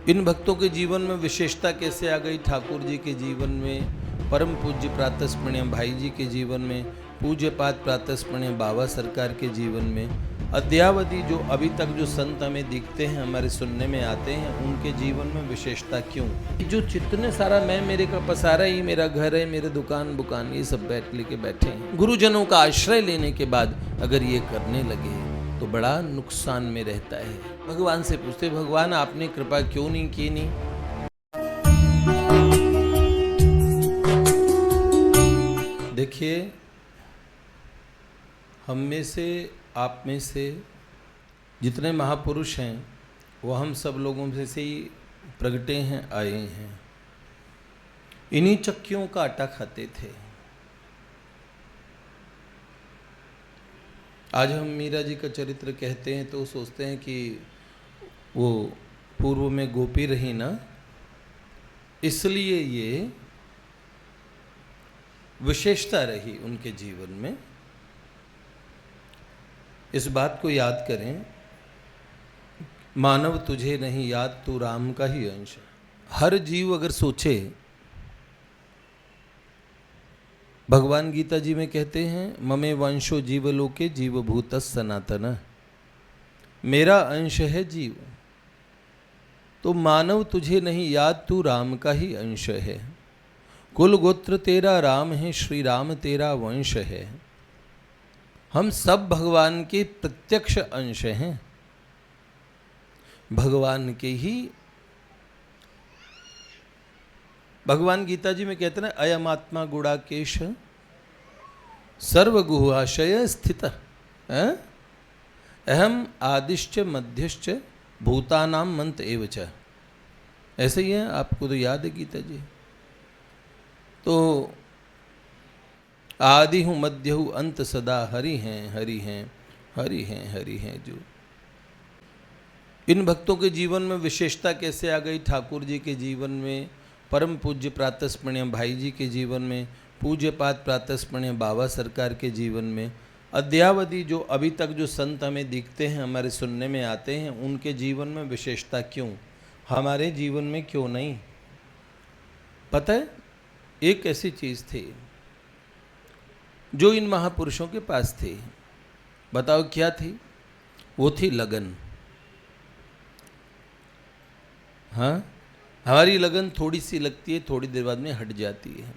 इन भक्तों के जीवन में विशेषता कैसे आ गई? ठाकुर जी के जीवन में, परम पूज्य प्रातस्मरणीय भाई जी के जीवन में, पूज्य पाद प्रातस्मरणीय बाबा सरकार के जीवन में, अद्यावधि जो अभी तक जो संत हमें दिखते हैं, हमारे सुनने में आते हैं, उनके जीवन में विशेषता क्यों? जो जितने सारा मैं मेरे का पसारा ही मेरा घर है, मेरे दुकान बुकान ये सब लेके बैठे हैं, गुरुजनों का आश्रय लेने के बाद अगर ये करने लगे तो बड़ा नुकसान में रहता है। भगवान से पूछते, भगवान आपने कृपा क्यों नहीं की? नहीं देखिए, हम में से, आप में से जितने महापुरुष हैं वो हम सब लोगों में से ही प्रगटे हैं, आए हैं। इन्हीं चक्कियों का आटा खाते थे। आज हम मीरा जी का चरित्र कहते हैं तो सोचते हैं कि वो पूर्व में गोपी रही ना, इसलिए ये विशेषता रही उनके जीवन में। इस बात को याद करें, मानव तुझे नहीं याद, तू राम का ही अंश है। हर जीव अगर सोचे, भगवान गीता जी में कहते हैं, ममे वंशो जीवलोके जीवभूत सनातन, मेरा अंश है जीव। तो मानव तुझे नहीं याद, तू राम का ही अंश है। कुल गोत्र तेरा राम है, श्री राम तेरा वंश है। हम सब भगवान के प्रत्यक्ष अंश हैं, भगवान के ही। भगवान गीता जी में कहते हैं, अयम आत्मा गुणाकेश सर्वगुहाशय स्थित अहम आदिश्च मध्यश्च भूतानाम मंत एव च। ऐसे ही है, आपको तो याद है गीता जी। तो आदि हूँ, मध्य हूँ, अंत सदा हरि हैं, हरि हैं, हरि हैं, हरि हैं। जो इन भक्तों के जीवन में विशेषता कैसे आ गई? ठाकुर जी के जीवन में, परम पूज्य प्रातस्मरणीय भाई जी के जीवन में, पूज्य पाद प्रातस्मरणीय बाबा सरकार के जीवन में, अद्यावधि जो अभी तक जो संत हमें दिखते हैं, हमारे सुनने में आते हैं, उनके जीवन में विशेषता क्यों? हमारे जीवन में क्यों नहीं? पता है, एक ऐसी चीज़ थी जो इन महापुरुषों के पास थी। बताओ क्या थी? वो थी लगन। हाँ, हमारी लगन थोड़ी सी लगती है, थोड़ी देर बाद में हट जाती है।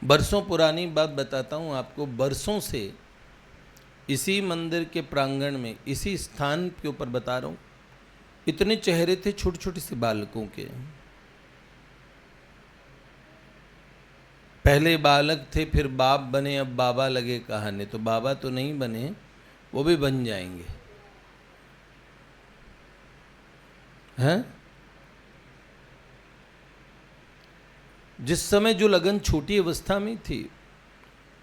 बरसों पुरानी बात बताता हूँ आपको। बरसों से इसी मंदिर के प्रांगण में, इसी स्थान के ऊपर बता रहा हूँ, इतने चेहरे थे छोटे छोटे से बालकों के। पहले बालक थे, फिर बाप बने, अब बाबा लगे कहाने। तो बाबा तो नहीं बने, वो भी बन जाएंगे, हैं? जिस समय जो लगन छोटी अवस्था में थी,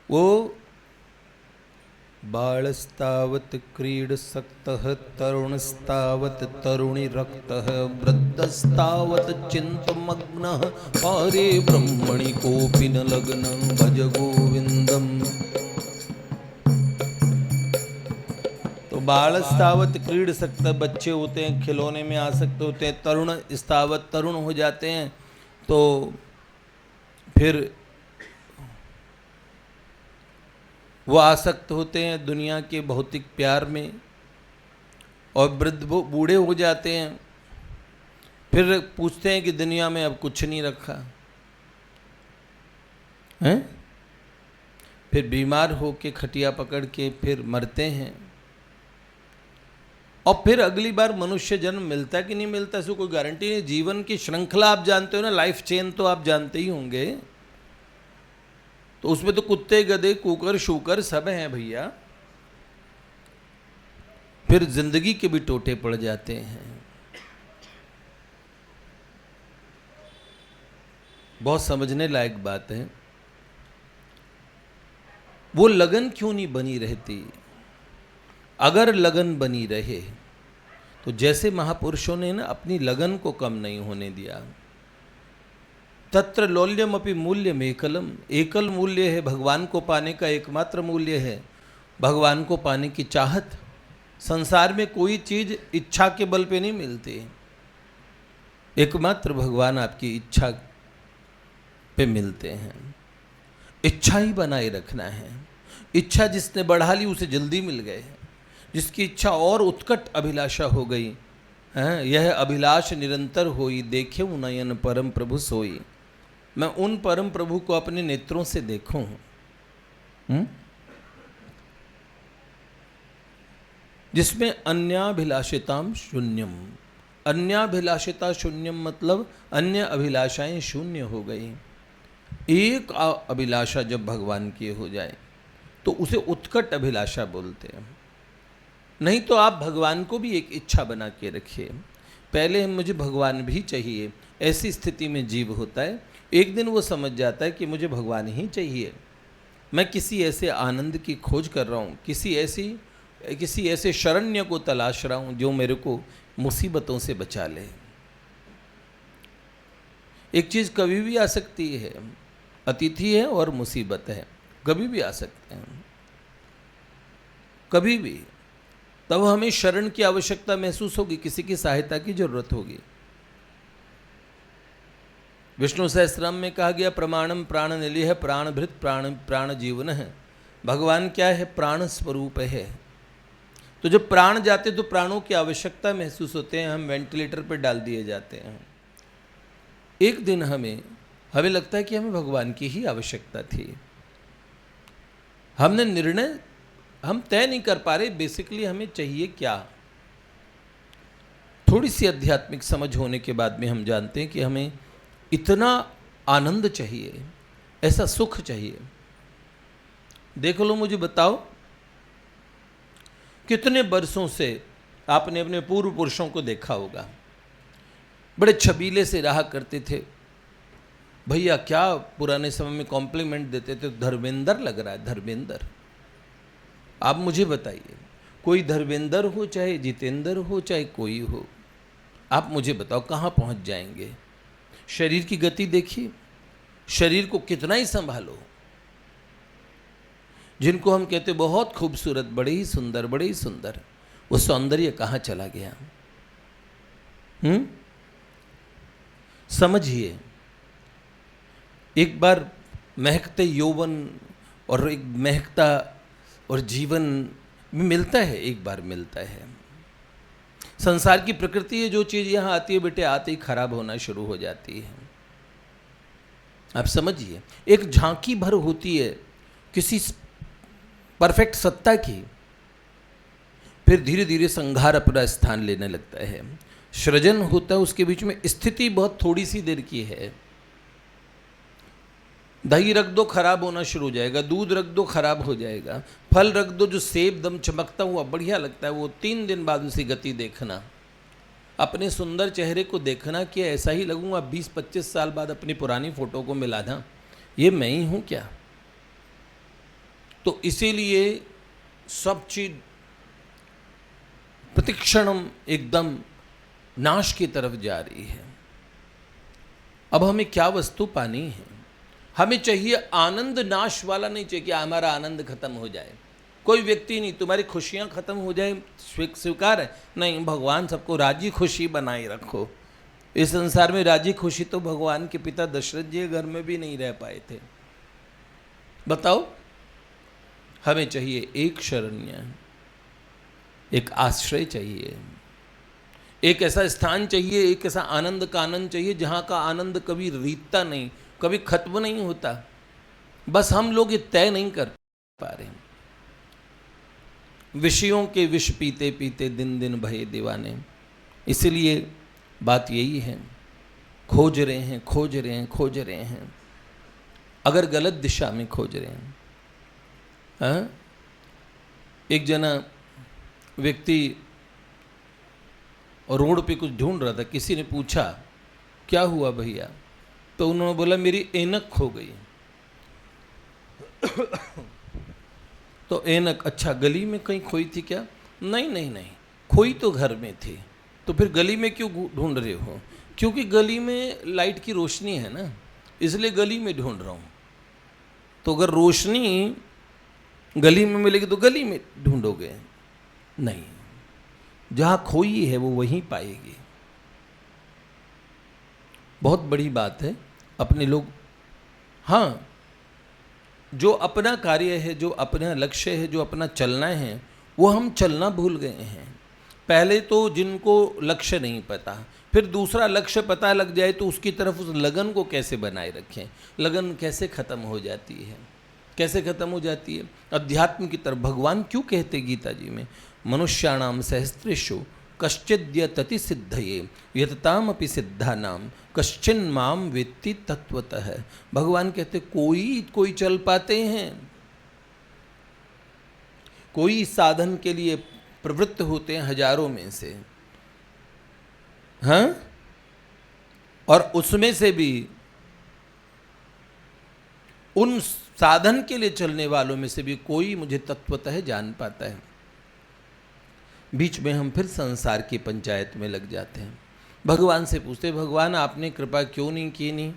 वो बालस्तावत क्रीडसक्तः तरुणस्तावत तरुणी रक्तः वृद्धस्तावत चिंतमग्नः पारे ब्रह्मणि कोपि न लग्नं भज गोविंदम। तो बालस्तावत क्रीडसक्तः, बच्चे होते हैं, खिलौने में आसक्त होते हैं। तरुण स्तावत, तरुण हो जाते हैं तो फिर वो आसक्त होते हैं दुनिया के भौतिक प्यार में। और वृद्ध बूढ़े हो जाते हैं, फिर पूछते हैं कि दुनिया में अब कुछ नहीं रखा है। फिर बीमार हो के खटिया पकड़ के फिर मरते हैं। और फिर अगली बार मनुष्य जन्म मिलता है कि नहीं मिलता, इसको कोई गारंटी नहीं। जीवन की श्रृंखला आप जानते हो ना, लाइफ चेन तो आप जानते ही होंगे। तो उसमें तो कुत्ते गधे कुकर शूकर सब हैं भैया। फिर जिंदगी के भी टोटे पड़ जाते हैं। बहुत समझने लायक बात है। वो लगन क्यों नहीं बनी रहती? अगर लगन बनी रहे तो जैसे महापुरुषों ने ना अपनी लगन को कम नहीं होने दिया। तत्र लौल्यम अपि मूल्यम एकलम, एकल मूल्य है, भगवान को पाने का एकमात्र मूल्य है। भगवान को पाने की चाहत संसार में कोई चीज इच्छा के बल पे नहीं मिलती, एकमात्र भगवान आपकी इच्छा पे मिलते हैं। इच्छा ही बनाए रखना है। इच्छा जिसने बढ़ा ली उसे जल्दी मिल गए, जिसकी इच्छा और उत्कट अभिलाषा हो गई, यह अभिलाष निरंतर होई, देखे नयन परम प्रभु सोई। मैं उन परम प्रभु को अपने नेत्रों से देखूं, जिसमें अन्याभिलाषिताम शून्यम। अन्याभिलाषिता शून्यम मतलब अन्य अभिलाषाएं शून्य हो गई। एक अभिलाषा जब भगवान की हो जाए तो उसे उत्कट अभिलाषा बोलते हैं। नहीं तो आप भगवान को भी एक इच्छा बना के रखिए, पहले मुझे भगवान भी चाहिए। ऐसी स्थिति में जीव होता है, एक दिन वो समझ जाता है कि मुझे भगवान ही चाहिए। मैं किसी ऐसे आनंद की खोज कर रहा हूँ, किसी ऐसे शरण्य को तलाश रहा हूँ जो मेरे को मुसीबतों से बचा ले। एक चीज़ कभी भी आ सकती है, अतिथि है और मुसीबत है, कभी भी आ सकते हैं, कभी भी। तब हमें शरण की आवश्यकता महसूस होगी, किसी की सहायता की जरूरत होगी। विष्णु सहस्त्रनाम में कहा गया प्रमाणम प्राण निलिह प्राण भृत प्राण जीवन है। भगवान क्या है? प्राण स्वरूप है। तो जब प्राण जाते तो प्राणों की आवश्यकता महसूस होते हैं, हम वेंटिलेटर पर डाल दिए जाते हैं। एक दिन हमें लगता है कि हमें भगवान की ही आवश्यकता थी। हमने निर्णय हम तय नहीं कर पा रहे बेसिकली हमें चाहिए क्या। थोड़ी सी आध्यात्मिक समझ होने के बाद में हम जानते हैं कि हमें इतना आनंद चाहिए, ऐसा सुख चाहिए। देख लो, मुझे बताओ, कितने बरसों से आपने अपने पूर्व पुरुषों को देखा होगा, बड़े छबीले से रहा करते थे। भैया क्या पुराने समय में कॉम्प्लीमेंट देते थे, धर्मेंद्र लग रहा है, धर्मेंद्र। आप मुझे बताइए, कोई धर्मेंद्र हो, चाहे जितेंद्र हो, चाहे कोई हो, आप मुझे बताओ कहाँ पहुँच जाएंगे। शरीर की गति देखिए, शरीर को कितना ही संभालो। जिनको हम कहते बहुत खूबसूरत, बड़े ही सुंदर, बड़े ही सुंदर, वो सौंदर्य कहाँ चला गया? समझिए, एक बार महकते यौवन और एक महकता और जीवन में मिलता है, एक बार मिलता है। संसार की प्रकृति है, जो चीज़ यहाँ आती है बेटे आते ही खराब होना शुरू हो जाती है। आप समझिए, एक झांकी भर होती है किसी परफेक्ट सत्ता की, फिर धीरे धीरे संघार अपना स्थान लेने लगता है, सृजन होता है, उसके बीच में स्थिति बहुत थोड़ी सी देर की है। दही रख दो खराब होना शुरू हो जाएगा, दूध रख दो खराब हो जाएगा, फल रख दो, जो सेब दम चमकता हुआ बढ़िया लगता है, वो 3 दिन बाद उसी गति देखना। अपने सुंदर चेहरे को देखना कि ऐसा ही लगूंगा 20-25 साल बाद अपनी पुरानी फोटो को मिलाना, ये मैं ही हूँ क्या? तो इसीलिए सब चीज प्रतिक्षणम एकदम नाश की तरफ जा रही है। अब हमें क्या वस्तु पानी है? हमें चाहिए आनंद, नाश वाला नहीं चाहिए कि हमारा आनंद खत्म हो जाए। कोई व्यक्ति नहीं, तुम्हारी खुशियां खत्म हो जाए स्वीकार है? नहीं, भगवान सबको राजी खुशी बनाए रखो। इस संसार में राजी खुशी तो भगवान के पिता दशरथ जी घर में भी नहीं रह पाए थे। बताओ, हमें चाहिए एक शरण्य, एक आश्रय चाहिए, एक ऐसा स्थान चाहिए, एक ऐसा आनंद का आनंद चाहिए जहाँ का आनंद कभी रीतता नहीं, कभी खत्म नहीं होता। बस हम लोग ये तय नहीं कर पा रहे। विषयों के विष पीते पीते दिन दिन भये दीवाने। इसलिए बात यही है, खोज रहे हैं, खोज रहे हैं, खोज रहे हैं, अगर गलत दिशा में खोज रहे हैं। हाँ, एक जना व्यक्ति रोड पे कुछ ढूंढ रहा था, किसी ने पूछा क्या हुआ भैया, तो उन्होंने बोला मेरी ऐनक खो गई। तो ऐनक, अच्छा गली में कहीं खोई थी क्या? नहीं नहीं नहीं, खोई तो घर में थी। तो फिर गली में क्यों ढूंढ रहे हो? क्योंकि गली में लाइट की रोशनी है ना, इसलिए गली में ढूंढ रहा हूँ। तो अगर रोशनी गली में मिलेगी तो गली में ढूंढोगे? नहीं, जहां खोई है वो वहीं पाएगी। बहुत बड़ी बात है। अपने लोग, हाँ, जो अपना कार्य है, जो अपना लक्ष्य है, जो अपना चलना है, वो हम चलना भूल गए हैं। पहले तो जिनको लक्ष्य नहीं पता, फिर दूसरा लक्ष्य पता लग जाए तो उसकी तरफ उस लगन को कैसे बनाए रखें। लगन कैसे खत्म हो जाती है, कैसे खत्म हो जाती है अध्यात्म की तरफ। भगवान क्यों कहते गीता जी में, मनुष्याणाम सहस्त्रेषु कश्चिद्यतति सिद्धये यततामपि सिद्धानाम कश्चिन माम वेत्ति तत्वतः। भगवान कहते कोई चल पाते हैं, कोई साधन के लिए प्रवृत्त होते हैं हजारों में से, हाँ, और उसमें से भी उन साधन के लिए चलने वालों में से भी कोई मुझे तत्वतः जान पाता है। बीच में हम फिर संसार की पंचायत में लग जाते हैं। भगवान से पूछते, भगवान आपने कृपा क्यों नहीं की? नहीं,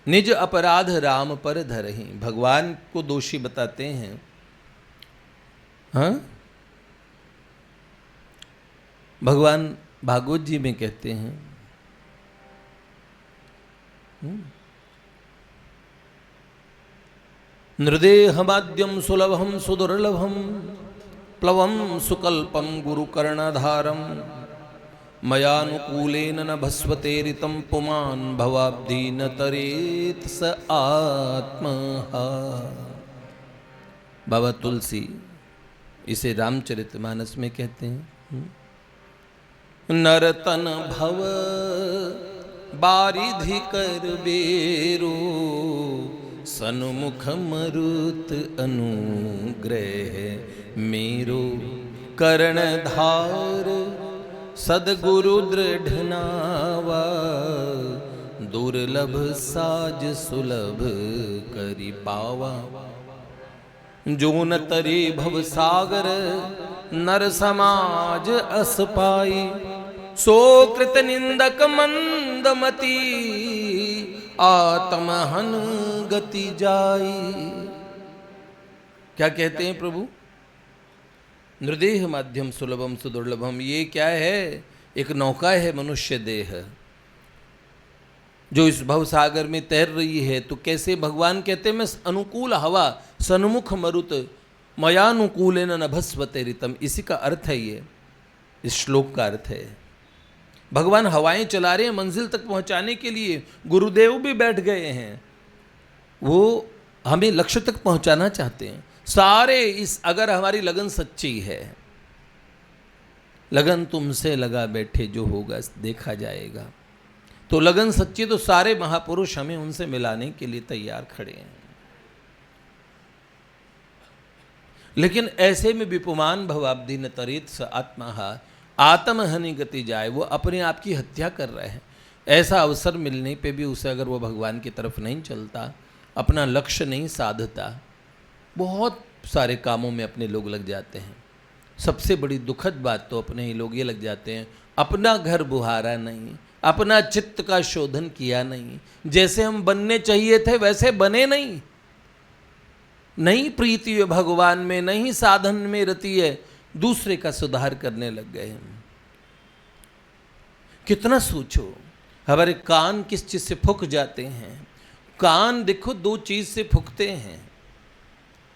निज अपराध राम पर धरहि। भगवान को दोषी बताते हैं, हाँ। भगवान भागवत जी में कहते हैं, नृदेहमाद्यम सुलभम सुदुर्लभम प्लवम सुकल्पम गुरुकर्णधारम मयानुकूलेन न भस्वतेरितं पुमान् भवाब्धि न तरेत स आत्महा। बाबा तुलसी इसे रामचरितमानस में कहते हैं, नरतन भव बारिधि कर बेरो सन्मुख मरुत अनुग्रह मेरो कर्णधार सदगुरु दृढ़ नावा दुर्लभ साज सुलभ करि पावा। जो न तरे भव सागर नर समाज अस पाई सो कृत निंदक मंदमती आत्महन गति जाई। क्या कहते हैं प्रभु? नृदेह माध्यम सुलभम सुदुर्लभम। ये क्या है? एक नौका है मनुष्य देह, जो इस भव सागर में तैर रही है। तो कैसे? भगवान कहते हैं, मैं अनुकूल हवा सन्मुख मरुत मयानुकूलेन न भस्वते ऋतम। इसी का अर्थ है ये, इस श्लोक का अर्थ है। भगवान हवाएं चला रहे हैं मंजिल तक पहुंचाने के लिए। गुरुदेव भी बैठ गए हैं, वो हमें लक्ष्य तक पहुंचाना चाहते हैं। सारे इस, अगर हमारी लगन सच्ची है, लगन तुमसे लगा बैठे जो होगा देखा जाएगा, तो लगन सच्ची तो सारे महापुरुष हमें उनसे मिलाने के लिए तैयार खड़े हैं। लेकिन ऐसे में विपुमान भवाब्धि न तरेत स आत्महा, आत्महनि गति जाए। वो अपने आप की हत्या कर रहे हैं। ऐसा अवसर मिलने पे भी उसे, अगर वो भगवान की तरफ नहीं चलता, अपना लक्ष्य नहीं साधता, बहुत सारे कामों में अपने लोग लग जाते हैं। सबसे बड़ी दुखद बात तो अपने ही लोग ये लग जाते हैं, अपना घर बुहारा नहीं, अपना चित्त का शोधन किया नहीं, जैसे हम बनने चाहिए थे वैसे बने नहीं। नहीं प्रीति है भगवान में, नहीं साधन में रति है, दूसरे का सुधार करने लग गए हम। कितना सोचो, हमारे कान किस चीज से फूक जाते हैं। कान देखो दो चीज से फूकते हैं।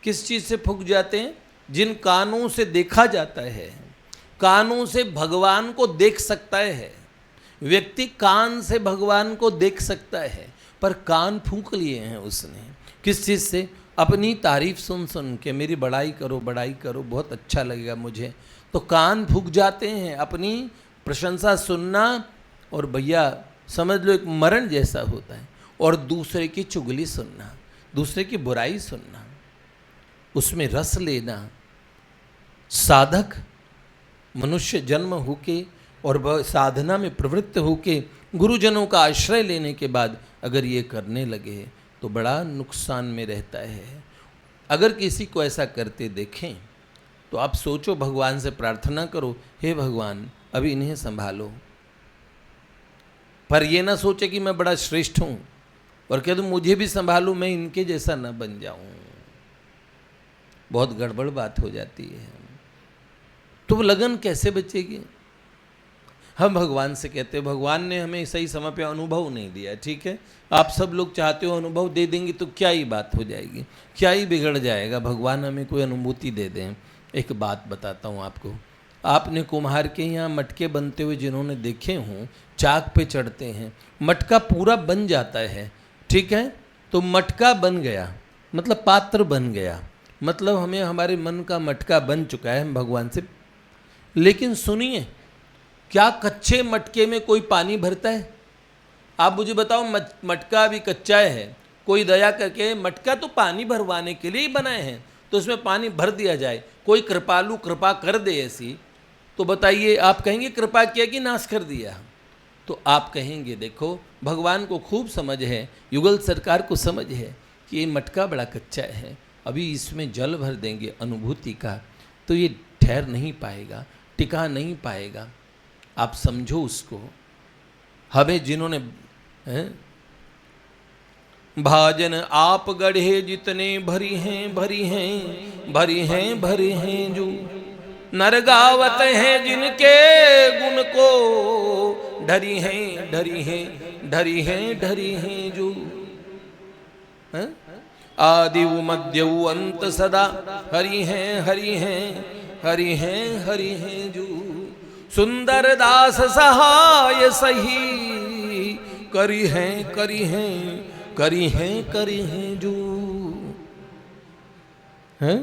किस चीज से फूक जाते हैं? जिन कानों से देखा जाता है, कानों से भगवान को देख सकता है व्यक्ति, कान से भगवान को देख सकता है, पर कान फूंक लिए हैं उसने। किस चीज से? अपनी तारीफ सुन सुन के, मेरी बड़ाई करो बड़ाई करो, बहुत अच्छा लगेगा मुझे, तो कान फूंक जाते हैं अपनी प्रशंसा सुनना। और भैया समझ लो एक मरण जैसा होता है। और दूसरे की चुगली सुनना, दूसरे की बुराई सुनना, उसमें रस लेना। साधक मनुष्य जन्म होके और साधना में प्रवृत्त होके गुरुजनों का आश्रय लेने के बाद अगर ये करने लगे तो बड़ा नुकसान में रहता है। अगर किसी को ऐसा करते देखें तो आप सोचो, भगवान से प्रार्थना करो, हे भगवान अभी इन्हें संभालो। पर ये ना सोचे कि मैं बड़ा श्रेष्ठ हूँ और कह दूँ मुझे भी संभालो, मैं इनके जैसा ना बन जाऊँ। बहुत गड़बड़ बात हो जाती है। तो वो लगन कैसे बचेगी? हम भगवान से कहते हैं भगवान ने हमें सही समय पे अनुभव नहीं दिया, ठीक है, आप सब लोग चाहते हो अनुभव दे देंगे तो क्या ही बात हो जाएगी, क्या ही बिगड़ जाएगा, भगवान हमें कोई अनुभूति दे दें। एक बात बताता हूँ आपको, आपने कुम्हार के यहाँ मटके बनते हुए जिन्होंने देखे हों, चाक पे चढ़ते हैं, मटका पूरा बन जाता है, ठीक है, तो मटका बन गया मतलब पात्र बन गया, मतलब हमें हमारे मन का मटका बन चुका है हम भगवान से। लेकिन सुनिए, क्या कच्चे मटके में कोई पानी भरता है? आप मुझे बताओ, मटका अभी कच्चा है, कोई दया करके मटका तो पानी भरवाने के लिए ही बनाए हैं, तो उसमें पानी भर दिया जाए, कोई कृपालु कृपा कर दे ऐसी, तो बताइए आप कहेंगे कृपा किया कि नाश कर दिया? तो आप कहेंगे देखो भगवान को खूब समझ है, युगल सरकार को समझ है कि ये मटका बड़ा कच्चा है, अभी इसमें जल भर देंगे अनुभूति का तो ये ठहर नहीं पाएगा, टिका नहीं पाएगा। आप समझो उसको। हमें जिन्होंने भाजन आप गढ़े जितने भरी हैं भरी हैं भरी हैं भरी हैं जो, नर गावत हैं जिनके गुण को, ढरी हैं ढरी हैं ढरी हैं ढरी हैं जो, आदि मध्य अंत सदा हरि हैं हरि हैं हरि हैं हरि हैं जो, सुंदर दास सहाय सही, करी हैं करी हैं करी हैं करी हैं जो, हैं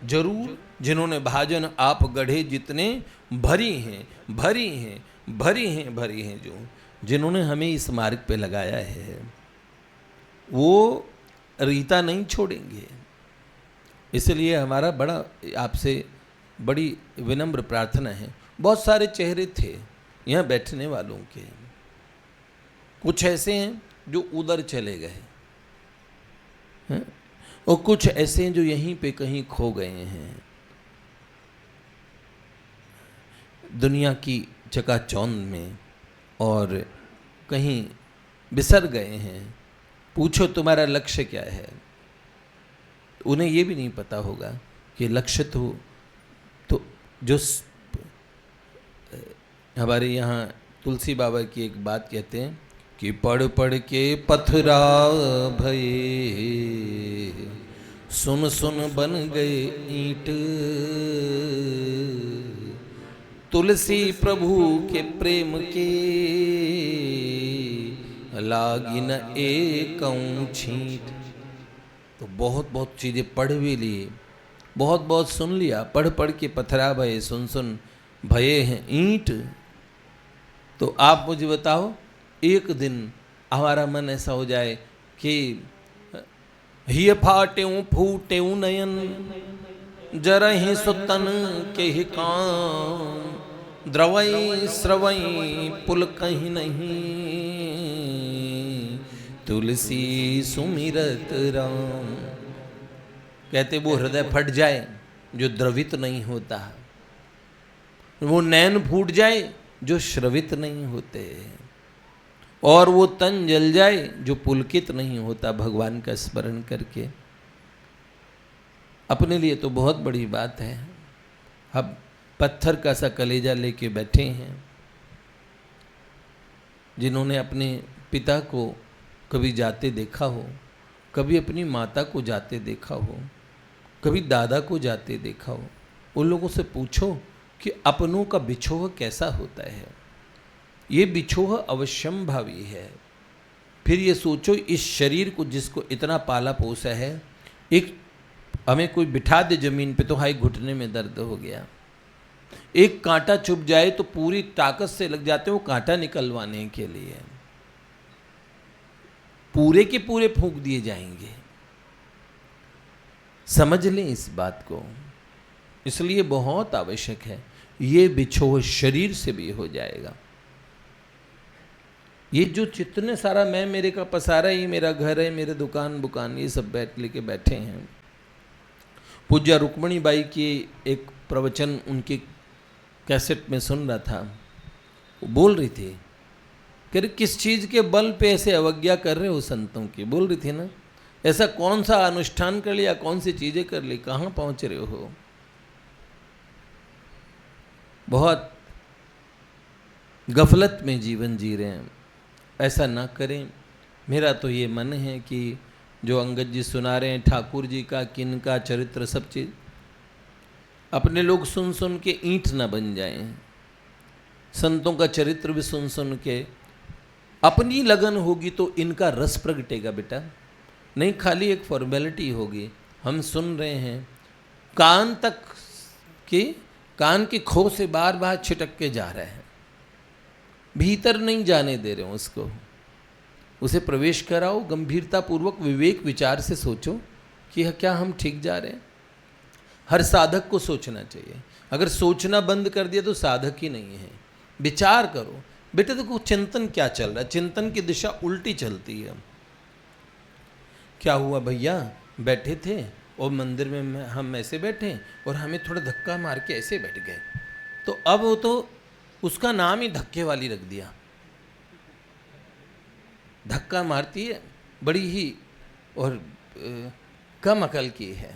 जरूर जिन्होंने भाजन आप गढ़े जितने भरी हैं भरी हैं भरी हैं भरी हैं जो, जिन्होंने हमें इस मार्ग पे लगाया है वो रीता नहीं छोड़ेंगे। इसलिए हमारा बड़ा आपसे बड़ी विनम्र प्रार्थना है। बहुत सारे चेहरे थे यहाँ बैठने वालों के, कुछ ऐसे हैं जो उधर चले गए हैं और कुछ ऐसे हैं जो यहीं पे कहीं खो गए हैं, दुनिया की चकाचौंध में और कहीं बिसर गए हैं। पूछो तुम्हारा लक्ष्य क्या है, उन्हें ये भी नहीं पता होगा कि लक्ष्य तो जो हमारे यहाँ तुलसी बाबा की एक बात कहते हैं कि पढ़ पढ़ के पथरा भये, सुन सुन बन गए ईंट, तुलसी प्रभु के प्रेम के लागी न एकं छींट। तो बहुत बहुत चीज़ें पढ़ भी ली, बहुत बहुत सुन लिया, पढ़ पढ़ के पथरा भये, सुन सुन भये हैं ईंट। तो आप मुझे बताओ, एक दिन हमारा मन ऐसा हो जाए कि हिय फाटेऊं फूटेऊं नयन, जरहि सुतन के ही काम, द्रवई स्रवई पुल कहीं नहीं, तुलसी सुमिरत राम। कहते वो हृदय फट जाए जो द्रवित नहीं होता, वो नैन फूट जाए जो श्रवित नहीं होते, और वो तन जल जाए जो पुलकित नहीं होता भगवान का स्मरण करके। अपने लिए तो बहुत बड़ी बात है, अब पत्थर का सा कलेजा लेके बैठे हैं, जिन्होंने अपने पिता को कभी जाते देखा हो, कभी अपनी माता को जाते देखा हो, कभी दादा को जाते देखा हो, उन लोगों से पूछो कि अपनों का बिछोह कैसा होता है। ये बिछोह अवश्यंभावी है। फिर ये सोचो, इस शरीर को जिसको इतना पाला पोसा है, एक हमें कोई बिठा दे जमीन पे तो हाई घुटने में दर्द हो गया, एक कांटा चुभ जाए तो पूरी ताकत से लग जाते हैं वो कांटा निकलवाने के लिए, पूरे के पूरे फूंक दिए जाएंगे। समझ लें इस बात को। इसलिए बहुत आवश्यक है, ये बिछोह शरीर से भी हो जाएगा। ये जो जितने सारा मैं मेरे का पसारा, ये मेरा घर है, मेरे दुकान बुकान, ये सब बैठ लेके बैठे हैं। पूज्य रुक्मणी बाई की एक प्रवचन उनके कैसेट में सुन रहा था, वो बोल रही थी कि किस चीज़ के बल पे ऐसे अवज्ञा कर रहे हो संतों की। बोल रही थी ना, ऐसा कौन सा अनुष्ठान कर लिया, कौन सी चीज़ें कर ली, कहाँ पहुँच रहे हो। बहुत गफलत में जीवन जी रहे हैं। ऐसा ना करें। मेरा तो ये मन है कि जो अंगद जी सुना रहे हैं ठाकुर जी का, किन का चरित्र, सब चीज़ अपने लोग सुन सुन के ईंट ना बन जाएं। संतों का चरित्र भी सुन सुन के अपनी लगन होगी तो इनका रस प्रगटेगा बेटा, नहीं खाली एक फॉर्मेलिटी होगी। हम सुन रहे हैं, कान तक की, कान की खो से बार बार छिटक के जा रहे हैं, भीतर नहीं जाने दे रहे हो उसको। उसे प्रवेश कराओ, गंभीरता पूर्वक विवेक विचार से सोचो कि क्या हम ठीक जा रहे हैं। हर साधक को सोचना चाहिए। अगर सोचना बंद कर दिया तो साधक ही नहीं है। विचार करो बेटे, देखो चिंतन क्या चल रहा है, चिंतन की दिशा उल्टी चलती है। क्या हुआ भैया, बैठे थे और मंदिर में हम ऐसे बैठे और हमें थोड़ा धक्का मार के ऐसे बैठ गए, तो अब वो तो उसका नाम ही धक्के वाली रख दिया। धक्का मारती है, बड़ी ही और कम अकल की है।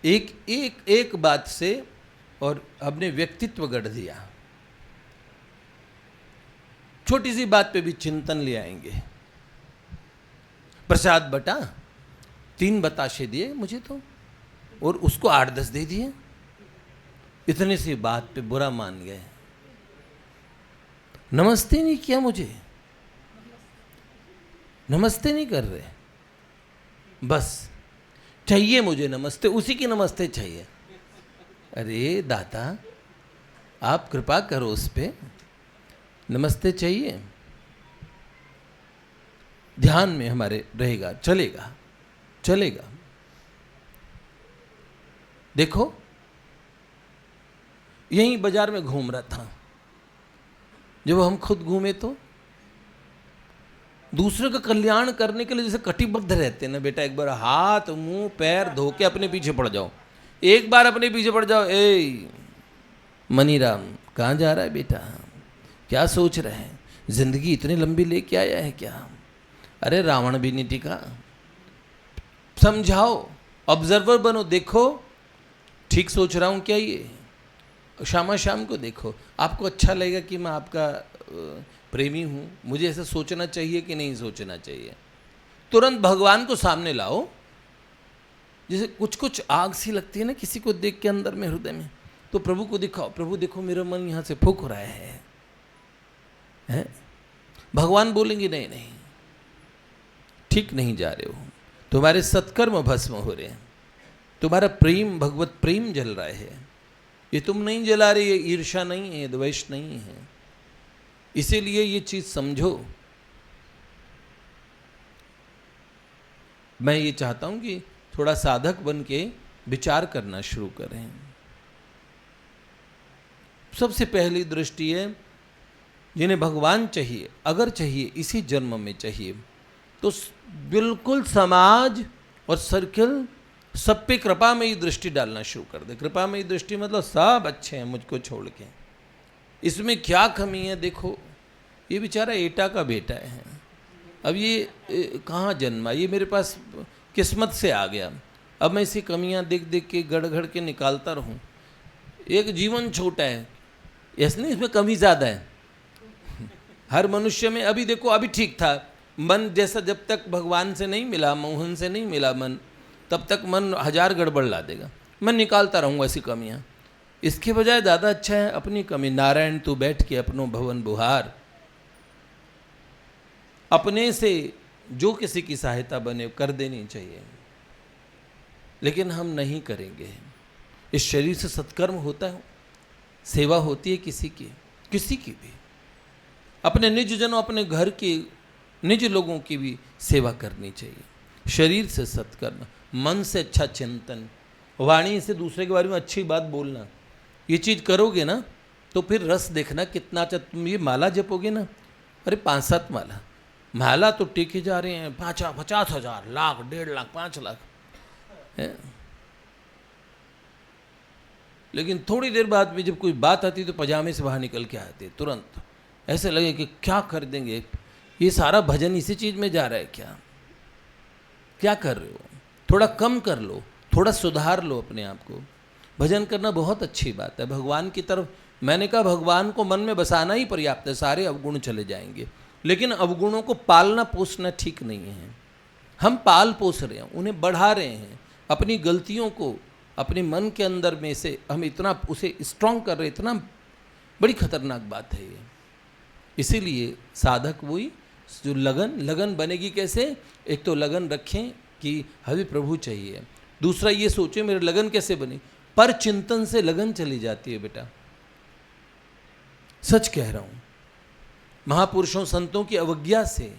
एक एक एक बात से और अपने व्यक्तित्व गढ़ दिया। छोटी सी बात पे भी चिंतन ले आएंगे। प्रसाद बटा, 3 बताशे दिए मुझे तो और उसको 8-10 दे दिए। इतने सी बात पे बुरा मान गए। नमस्ते नहीं किया मुझे, नमस्ते नहीं कर रहे, बस चाहिए मुझे नमस्ते, उसी की नमस्ते चाहिए। अरे दाता आप कृपा करो उस पे, नमस्ते चाहिए। ध्यान में हमारे रहेगा, चलेगा चलेगा। देखो यहीं बाजार में घूम रहा था, जब हम खुद घूमे तो दूसरे का कल्याण करने के लिए जैसे कटिबद्ध रहते हैं ना बेटा, एक बार हाथ मुंह पैर धो के अपने पीछे पड़ जाओ। एक बार अपने पीछे पड़ जाओ। ए मनीराम कहाँ जा रहा है बेटा, क्या सोच रहे हैं, जिंदगी इतनी लंबी लेके आया है क्या? अरे रावण भी नहीं टिका। समझाओ, ऑब्जर्वर बनो, देखो ठीक सोच रहा हूँ क्या ये। शामा शाम को देखो, आपको अच्छा लगेगा कि मैं आपका प्रेमी हूँ, मुझे ऐसा सोचना चाहिए कि नहीं सोचना चाहिए। तुरंत भगवान को सामने लाओ। जैसे कुछ कुछ आग सी लगती है ना किसी को देख के अंदर में, हृदय में, तो प्रभु को दिखाओ, प्रभु देखो मेरा मन यहाँ से फूक रहा है? भगवान बोलेंगे नहीं नहीं ठीक नहीं जा रहे हो, तुम्हारे सत्कर्म भस्म हो रहे हैं, तुम्हारा प्रेम भगवत प्रेम जल रहा है, ये तुम नहीं जला रहे, ये ईर्ष्या नहीं है, द्वेष नहीं है। इसीलिए ये चीज समझो। मैं ये चाहता हूं कि थोड़ा साधक बन के विचार करना शुरू करें। सबसे पहली दृष्टि है, जिन्हें भगवान चाहिए, अगर चाहिए इसी जन्म में चाहिए, तो बिल्कुल समाज और सर्कल सब पे कृपा में ही दृष्टि डालना शुरू कर दे। कृपा में ही दृष्टि मतलब सब अच्छे हैं मुझको छोड़ के, इसमें क्या कमी है? देखो ये बेचारा एटा का बेटा है, अब ये कहाँ जन्मा, ये मेरे पास किस्मत से आ गया, अब मैं इसी कमियां देख देख के गड़ गड़ के निकालता रहूं। एक जीवन छोटा है, ऐसा नहीं इसमें कमी ज़्यादा है। हर मनुष्य में अभी देखो, अभी ठीक था मन जैसा, जब तक भगवान से नहीं मिला, मोहन से नहीं मिला मन, तब तक मन 1000 गड़बड़ ला देगा। मैं निकालता रहूँगा ऐसी कमियाँ। इसके बजाय ज़्यादा अच्छा है अपनी कमी, नारायण तू बैठ के अपनो भवन बुहार, अपने से जो किसी की सहायता बने कर देनी चाहिए। लेकिन हम नहीं करेंगे। इस शरीर से सत्कर्म होता है, सेवा होती है किसी की भी, अपने निज जनों, अपने घर के निज लोगों की भी सेवा करनी चाहिए। शरीर से सत्कर्म, मन से अच्छा चिंतन, वाणी से दूसरे के बारे में अच्छी बात बोलना, ये चीज़ करोगे ना तो फिर रस देखना कितना अच्छा। तुम ये माला जपोगे ना, अरे 5-7 माला तो टेके जा रहे हैं, 50,000 लाख 1.5 लाख 5 लाख है। लेकिन थोड़ी देर बाद में जब कोई बात आती तो पजामे से बाहर निकल के आते तुरंत, ऐसे लगे कि क्या कर देंगे, ये सारा भजन इसी चीज़ में जा रहा है क्या कर रहे हो? थोड़ा कम कर लो, थोड़ा सुधार लो अपने आप को। भजन करना बहुत अच्छी बात है। भगवान की तरफ, मैंने कहा भगवान को मन में बसाना ही पर्याप्त है, सारे अवगुण चले जाएंगे। लेकिन अवगुणों को पालना पोसना ठीक नहीं है। हम पाल पोस रहे हैं, उन्हें बढ़ा रहे हैं, अपनी गलतियों को अपने मन के अंदर में से हम इतना उसे स्ट्रांग कर रहे हैं, इतना बड़ी खतरनाक बात है ये। इसीलिए साधक वही जो लगन बनेगी कैसे? एक तो लगन रखें कि हमें प्रभु चाहिए, दूसरा ये सोचें मेरे लगन कैसे बनी। पर चिंतन से लगन चली जाती है बेटा, सच कह रहा हूं। महापुरुषों संतों की अवज्ञा से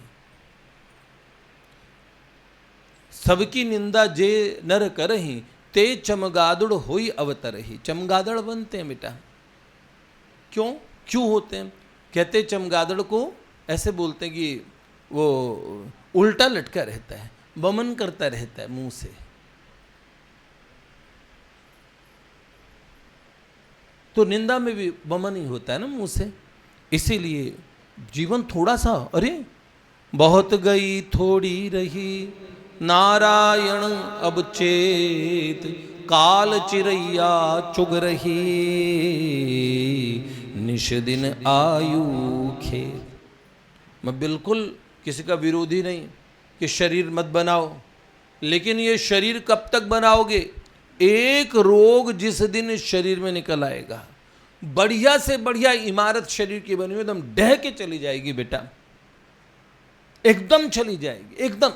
सबकी निंदा जे नर करही, ते चमगादड़ होई अवतरही। चमगादड़ बनते हैं बेटा, क्यों होते हैं? कहते चमगादड़ को ऐसे बोलते हैं कि वो उल्टा लटका रहता है, वमन करता रहता है मुंह से। तो निंदा में भी वमन ही होता है ना मुंह से। इसीलिए जीवन थोड़ा सा, अरे बहुत गई थोड़ी रही नारायण अब चेत, काल चिरैया चुग रही निश दिन आयु खेत। मैं बिल्कुल किसी का विरोधी नहीं कि शरीर मत बनाओ, लेकिन ये शरीर कब तक बनाओगे? एक रोग जिस दिन इस शरीर में निकल आएगा, बढ़िया से बढ़िया इमारत शरीर की बनी हुई एकदम ढह के चली जाएगी बेटा, एकदम चली जाएगी एकदम।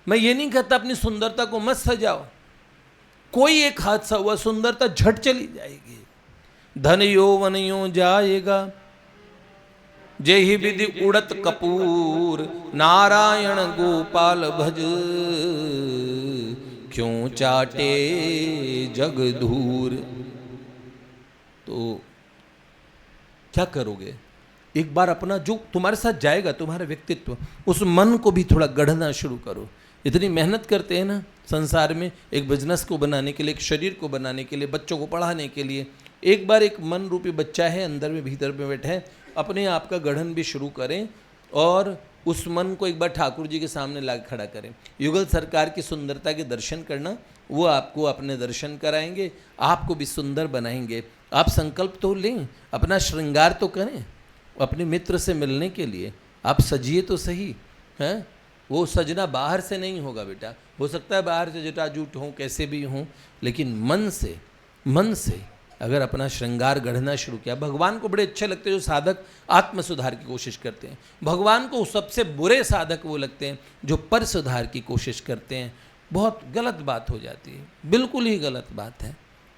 मैं ये नहीं कहता अपनी सुंदरता को मत सजाओ, कोई एक हादसा हुआ सुंदरता झट चली जाएगी। धन यौवन यो जाएगा, जेहि विधि उड़त कपूर, नारायण गोपाल भज, क्यों चाटे जग धूर। तो क्या करोगे? एक बार अपना जो तुम्हारे साथ जाएगा, तुम्हारा व्यक्तित्व, उस मन को भी थोड़ा गढ़ना शुरू करो। इतनी मेहनत करते हैं ना संसार में, एक बिजनेस को बनाने के लिए, एक शरीर को बनाने के लिए, बच्चों को पढ़ाने के लिए। एक बार एक मन रूपी बच्चा है अंदर में, भीतर में बैठा है, अपने आप का गढ़न भी शुरू करें और उस मन को एक बार ठाकुर जी के सामने ला खड़ा करें। युगल सरकार की सुंदरता के दर्शन करना, वो आपको अपने दर्शन कराएंगे, आपको भी सुंदर बनाएंगे। आप संकल्प तो लें, अपना श्रृंगार तो करें, अपने मित्र से मिलने के लिए आप सजिए तो सही हैं। वो सजना बाहर से नहीं होगा बेटा, हो सकता है बाहर से जटाजूट हों, कैसे भी हों, लेकिन मन से अगर अपना श्रृंगार गढ़ना शुरू किया। भगवान को बड़े अच्छे लगते हैं जो साधक आत्म सुधार की कोशिश करते हैं। भगवान को सबसे बुरे साधक वो लगते हैं जो पर सुधार की कोशिश करते हैं। बहुत गलत बात हो जाती है, बिल्कुल ही गलत बात है।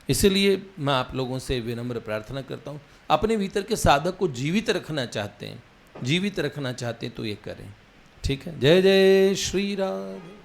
इसलिए मैं आप लोगों से विनम्र प्रार्थना करता हूँ, अपने भीतर के साधक को जीवित रखना चाहते हैं तो ये करें। ठीक है। जय जय श्री राम।